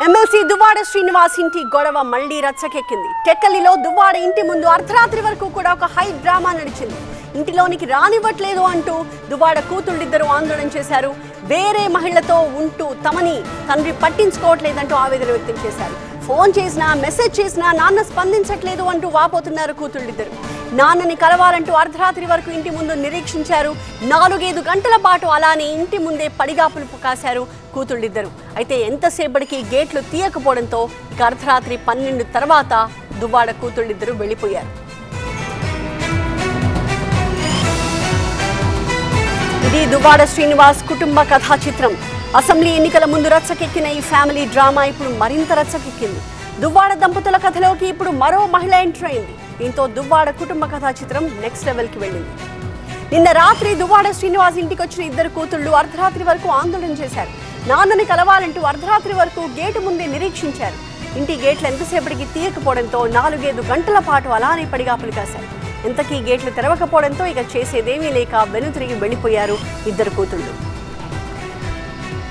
MLC Duvvada Srinivas ఇంటి గొడవ మళ్లీ రచ్చకెక్కింది. టెక్కలిలో దువ్వాడ ఇంటి ముందు అర్ధరాత్రి వరకు కూడా ఒక హై డ్రామా నడిచింది. ఇంటిలోనికి రానివ్వట్లేదు అంటూ దువ్వాడ కూతుళ్ళిద్దరూ ఆందోళన చేశారు. వేరే మహిళతో ఉంటూ తమని తండ్రి పట్టించుకోవట్లేదంటూ ఆవేదన వ్యక్తం చేశారు. ఫోన్ చేసినా మెసేజ్ చేసినా నాన్న స్పందించట్లేదు అంటూ వాపోతున్నారు కూతుళ్ళిద్దరు. నాన్నని కలవాలంటూ అర్ధరాత్రి వరకు ఇంటి ముందు నిరీక్షించారు. 4-5 గంటల పాటు అలానే ఇంటి ముందే పడిగాపులు కాశారు కూతుళ్ళిద్దరు. అయితే ఎంతసేపటికి గేట్లు తీయకపోవడంతో ఇక అర్ధరాత్రి 12 తర్వాత దువ్వాడ కూతుళ్ళిద్దరూ వెళ్లిపోయారు. ఇది దువ్వాడ శ్రీనివాస్ కుటుంబ కథా చిత్రం. అసెంబ్లీ ఎన్నికల ముందు రచ్చకెక్కిన ఈ ఫ్యామిలీ డ్రామా ఇప్పుడు మరింత రచ్చకెక్కింది. దువ్వాడ దంపతుల కథలోకి ఇప్పుడు మరో మహిళ ఎంటర్ అయింది. దీంతో దువ్వాడ కుటుంబ కథా చిత్రం నెక్స్ట్ లెవెల్కి వెళ్ళింది. నిన్న రాత్రి దువ్వాడ శ్రీనివాస్ ఇంటికి వచ్చిన ఇద్దరు కూతుళ్లు అర్ధరాత్రి వరకు ఆందోళన చేశారు. నాన్నని కలవాలంటూ అర్ధరాత్రి వరకు గేటు ముందే నిరీక్షించారు. ఇంటి గేట్లు ఎంతసేపటికి తీయకపోవడంతో 4-5 గంటల పాటు అలానే పడిగాపులు కాశారు. ఇంతకీ గేట్లు తెరవకపోవడంతో ఇక చేసేదేమీ లేక వెనుతిరిగి వెళ్లిపోయారు ఇద్దరు కూతుళ్లు.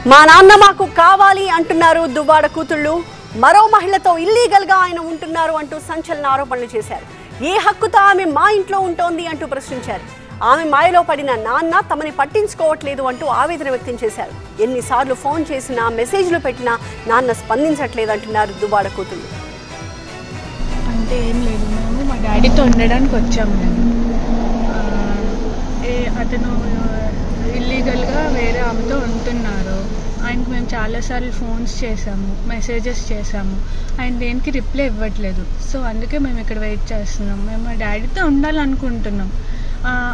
మా నాన్న మాకు కావాలి అంటున్నారు దువ్వాడ కూతుళ్లు. మరో మహిళతో ఇల్లీగల్ గా ఆయన ఉంటున్నారు అంటూ సంచలన ఆరోపణలు చేశారు. ఏ హక్కుతో ఆమె మా ఇంట్లో ఉంటోంది అంటూ ప్రశ్నించారు. ఆమె మాయలో పడిన నాన్న తమని పట్టించుకోవట్లేదు అంటూ ఆవేదన వ్యక్తం చేశారు. ఎన్నిసార్లు ఫోన్ చేసినా మెసేజ్లు పెట్టినా నాన్న స్పందించట్లేదు అంటున్నారు దువ్వాడ కూతుళ్లు. అంటే ఏం లేదు, మేము మా డాడీతో ఉండడానికి వచ్చాము. అతను ఇల్లీగల్గా వేరే ఆమెతో ఉంటున్నారు. ఆయనకు మేము చాలాసార్లు ఫోన్స్ చేసాము, మెసేజెస్ చేసాము. ఆయన దేనికి రిప్లై ఇవ్వట్లేదు. సో అందుకే మేము ఇక్కడ వెయిట్ చేస్తున్నాం. మేము మా డాడీతో ఉండాలనుకుంటున్నాం.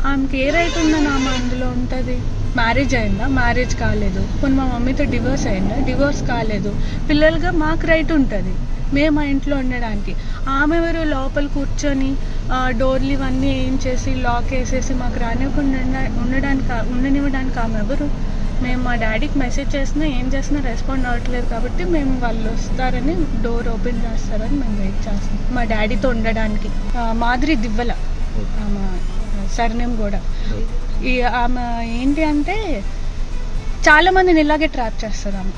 ఆమెకి ఏ రైట్ ఉందని ఆమె అందులో ఉంటుంది? మ్యారేజ్ అయిందా? మ్యారేజ్ కాలేదు. కొన్ని మా మమ్మీతో డివోర్స్ అయిందా? డివోర్స్ కాలేదు. పిల్లలుగా మాకు రైట్ ఉంటుంది మేము ఆ ఇంట్లో ఉండడానికి. ఆమె ఎవరు లోపల కూర్చొని డోర్లు ఇవన్నీ ఏం చేసి లాక్ వేసేసి మాకు రానివ్వకుండా ఉండనివ్వడానికి ఆమె ఎవరు? మేము మా డాడీకి మెసేజ్ చేసినా ఏం చేసినా రెస్పాండ్ అవ్వట్లేదు కాబట్టి మేము వాళ్ళు వస్తారని డోర్ ఓపెన్ చేస్తారని మేము వెయిట్ చేస్తాం మా డాడీతో ఉండడానికి. మాధురి దివ్వల ఆమె సర్నేమ్ కూడా. ఆమె ఏంటి అంటే చాలామందిని ఇలాగే ట్రాప్ చేస్తారు ఆమె.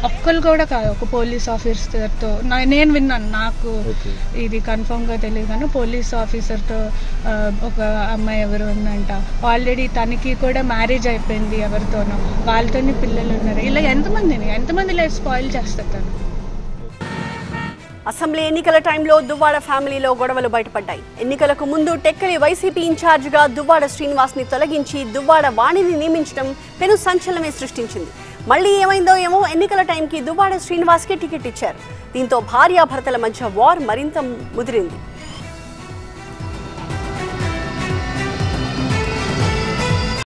ఒక్కరు కూడా కాదు, ఒక పోలీస్ ఆఫీసర్తో నేను విన్నాను, నాకు ఇది కన్ఫర్మ్గా తెలియదు కానీ పోలీస్ ఆఫీసర్తో ఒక అమ్మాయి ఎవరు ఉందంట. ఆల్రెడీ తనకి కూడా మ్యారేజ్ అయిపోయింది ఎవరితోనో, వాళ్ళతోనే పిల్లలు ఉన్నారు. ఇలా ఎంతమంది లైఫ్ స్పాయిల్ చేస్తారు తను. అసెంబ్లీ ఎన్నికల టైంలో దువ్వాడ ఫ్యామిలీలో గొడవలు బయటపడ్డాయి. ఎన్నికలకు ముందు టెక్కలి వైసీపీ ఇన్ఛార్జిగా దువ్వాడ శ్రీనివాస్ ని తొలగించి దువ్వాడ వాణిని నియమించడం పెను సంచలనమే సృష్టించింది. మళ్లీ ఏమైందో ఏమో ఎన్నికల టైంకి దువ్వాడ శ్రీనివాస్కి టికెట్ ఇచ్చారు. దీంతో భార్యాభర్తల మధ్య వార్ మరింత ముదిరింది.